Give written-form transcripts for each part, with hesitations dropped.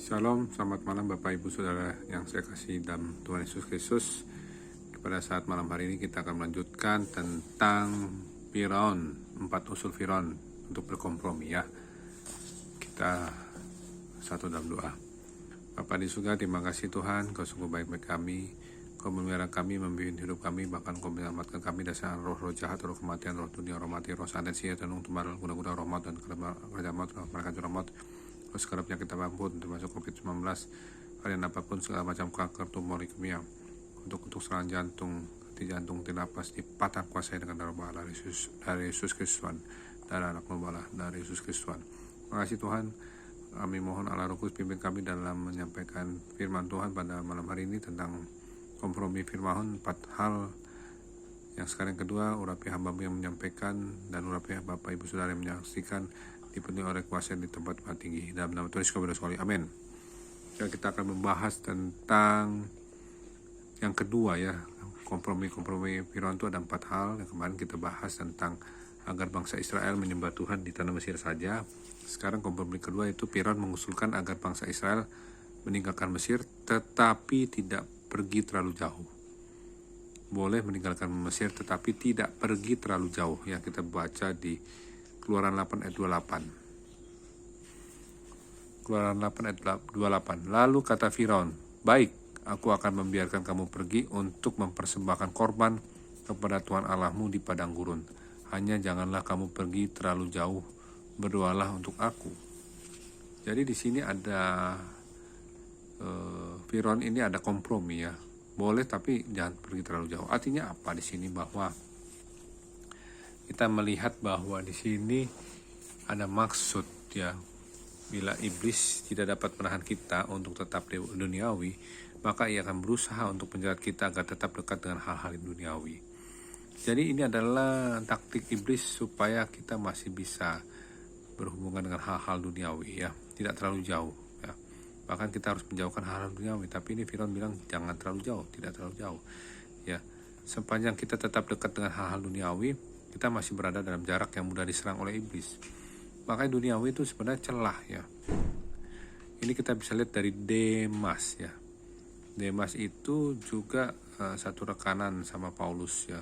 Shalom, selamat malam Bapak Ibu Saudara yang saya kasih dalam Tuhan Yesus Kristus. Pada saat malam hari ini kita akan melanjutkan tentang Firaun, 4 usul Firaun untuk berkompromi ya. Kita satu dalam doa. Bapa di surga, terima kasih Tuhan, Kau sungguh baik-baik kami. Kau memelihara kami, membimbing hidup kami, bahkan Kau menyelamatkan kami dari roh-roh jahat, roh kematian, roh dunia, roh mati, roh santet, sia, tenung, tumbal, guna-guna roh maut, dan kerajaan maut, mereka curah maut, segala penyakit apapun, termasuk COVID-19, varian apapun, segala macam kanker, tumor, leukemia, untuk serangan jantung, henti jantung, napas, dipatah kuasai dengan darah Allah dari Yesus Kristus, darah anak Allah dari Yesus Kristus. Terima kasih Tuhan. Kami mohon Allah Roh Kudus pimpin kami dalam menyampaikan firman Tuhan pada malam hari ini tentang kompromi firman 4 hal. Yang sekarang kedua, urapi hamba-Mu yang menyampaikan dan urapi Bapak Ibu Saudara yang menyaksikan dipenuhi oleh kuasa di tempat tinggi. Dalam nama Tuhan Yesus Kristus, amin. Dan kita akan membahas tentang yang kedua ya, kompromi Firaun itu ada 4 hal. Yang kemarin kita bahas tentang agar bangsa Israel menyembah Tuhan di tanah Mesir saja. Sekarang kompromi kedua itu Firaun mengusulkan agar bangsa Israel meninggalkan Mesir tetapi tidak pergi terlalu jauh. Boleh meninggalkan Mesir tetapi tidak pergi terlalu jauh. Yang kita baca di Keluaran 8 ayat 28. Keluaran 8 ayat 28. Lalu kata Firaun, baik, aku akan membiarkan kamu pergi untuk mempersembahkan korban kepada Tuhan Allahmu di padang gurun. Hanya janganlah kamu pergi terlalu jauh, berdoalah untuk aku. Jadi di sini ada Firaun ini ada kompromi ya. Boleh tapi jangan pergi terlalu jauh. Artinya apa di sini? Bahwa kita melihat bahwa di sini ada maksud ya. Bila iblis tidak dapat menahan kita untuk tetap duniawi, maka ia akan berusaha untuk menjerat kita agar tetap dekat dengan hal-hal duniawi. Jadi ini adalah taktik iblis supaya kita masih bisa berhubungan dengan hal-hal duniawi ya, tidak terlalu jauh ya. Bahkan kita harus menjauhkan hal-hal duniawi, tapi ini Firaun bilang jangan terlalu jauh, tidak terlalu jauh ya. Sepanjang kita tetap dekat dengan hal-hal duniawi, kita masih berada dalam jarak yang mudah diserang oleh iblis. Makanya duniawi itu sebenarnya celah ya. Ini kita bisa lihat dari Demas ya. Demas itu juga satu rekanan sama Paulus ya.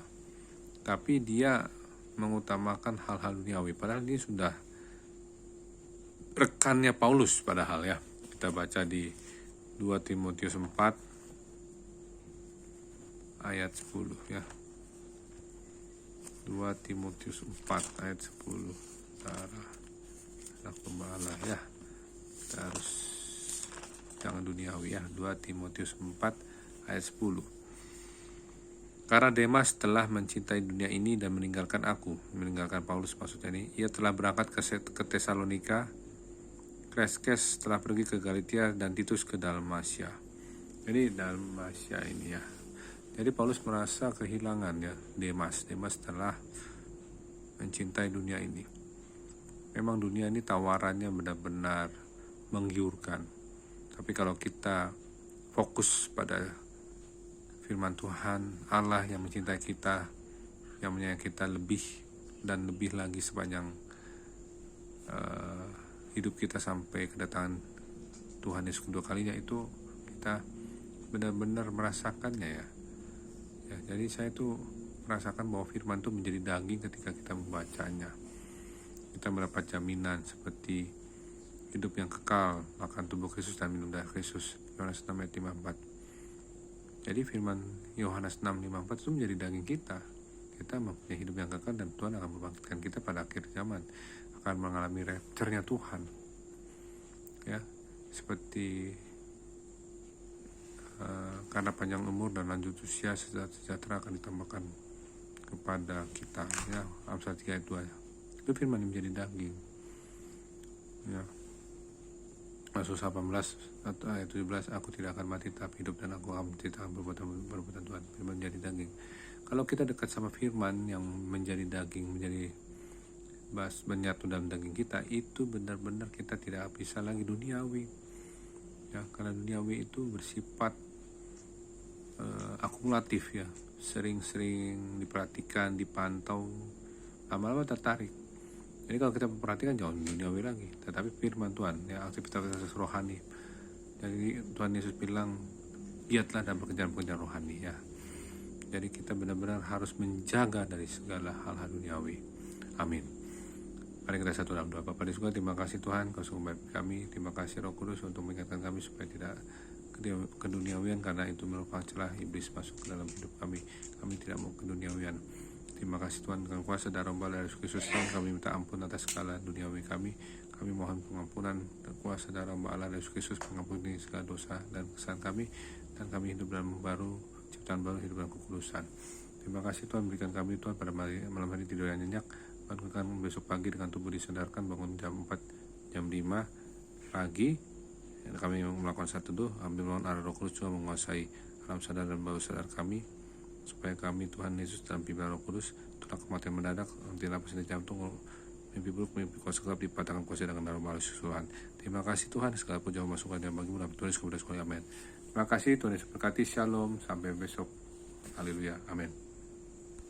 Tapi dia mengutamakan hal-hal duniawi. Padahal ini sudah rekannya Paulus padahal ya. Kita baca di 2 Timotius 4 ayat 10 ya. 2 Timotius 4 ayat 10. Darah anak pembala ya. Kita harus jangan duniawi ya. 2 Timotius 4 ayat 10. Karena Demas telah mencintai dunia ini dan meninggalkan aku, meninggalkan Paulus maksudnya ini. Ia telah berangkat ke Tesalonika, Kreskes telah pergi ke Galatia, dan Titus ke Dalmatia. Jadi Dalmatia ini ya. Jadi Paulus merasa kehilangan ya Demas telah mencintai dunia ini. Memang dunia ini tawarannya benar-benar menggiurkan. Tapi kalau kita fokus pada firman Tuhan, Allah yang mencintai kita, yang menyayangi kita lebih dan lebih lagi sepanjang hidup kita sampai kedatangan Tuhan Yesus kedua kalinya, itu kita benar-benar merasakannya ya. Jadi saya tuh merasakan bahwa firman itu menjadi daging ketika kita membacanya. Kita mendapat jaminan seperti hidup yang kekal, makan tubuh Kristus dan minum darah Kristus. Yohanes 6 ayat 54. Jadi firman Yohanes 6:54 itu menjadi daging kita. Kita mempunyai hidup yang kekal dan Tuhan akan membangkitkan kita pada akhir zaman, akan mengalami rapture-nya Tuhan. Ya, seperti karena panjang umur dan lanjut usia sejahtera akan ditambahkan kepada kita ya. Amsal 3 ayat 2 ya. Itu firman yang menjadi daging ya. Mazmur 18 ayat 17, aku tidak akan mati tapi hidup dan aku akan menceritakan perbuatan Tuhan. Firman menjadi daging. Kalau kita dekat sama firman yang menjadi daging, menjadi menyatu dalam daging kita, itu benar-benar kita tidak bisa lagi duniawi ya. Karena duniawi itu bersifat akumulatif ya, sering-sering diperhatikan, dipantau, lama-lama tertarik. Jadi kalau kita perhatikan jangan duniawi lagi, tetapi firman Tuhan ya, aktivitas rohani Jadi Tuhan Yesus bilang, giatlah dan pekerjaan-pekerjaan rohani ya. Jadi kita benar-benar harus menjaga dari segala hal-hal duniawi. Amin. Mari kita satu dalam doa. Bapa di surga, terima kasih Tuhan, Kau sungguh baik kami. Terima kasih Roh Kudus untuk mengingatkan kami supaya tidak keduniawian, karena itu merupakan celah iblis masuk ke dalam hidup kami. Kami tidak mau keduniawian. Terima kasih Tuhan, dengan kuasa darah Bapa Yesus Kristus kami minta ampun atas segala duniawi kami. Kami mohon pengampunan dan kuasa darah Bapa Yesus Kristus mengampuni segala dosa dan kesalahan kami, dan kami hidup dalam baru, ciptaan baru, hidup dalam kekudusan. Terima kasih Tuhan, berikan kami Tuhan pada malam hari tidur yang nyenyak. Bangunkan besok pagi dengan tubuh disadarkan, bangun jam 4, jam 5 pagi. Dan kami melakukan saat teduh, ambil melawan arah Roh Kudus juga menguasai alam sadar dan bawah sadar kami, supaya kami Tuhan Yesus dalam pimpinan Roh Kudus, itulah kematian mendadak, henti napas di jantung, mimpi buruk, mimpi kuasa gelap dipatahkan kuasa dengan darah Yesus Tuhan. Terima kasih Tuhan, segala puja masukan yang bagimu dalam Tuhan Yesus kepada sekolah. Amin. Terima kasih Tuhan Yesus berkati. Shalom, sampai besok. Haleluya. Amin.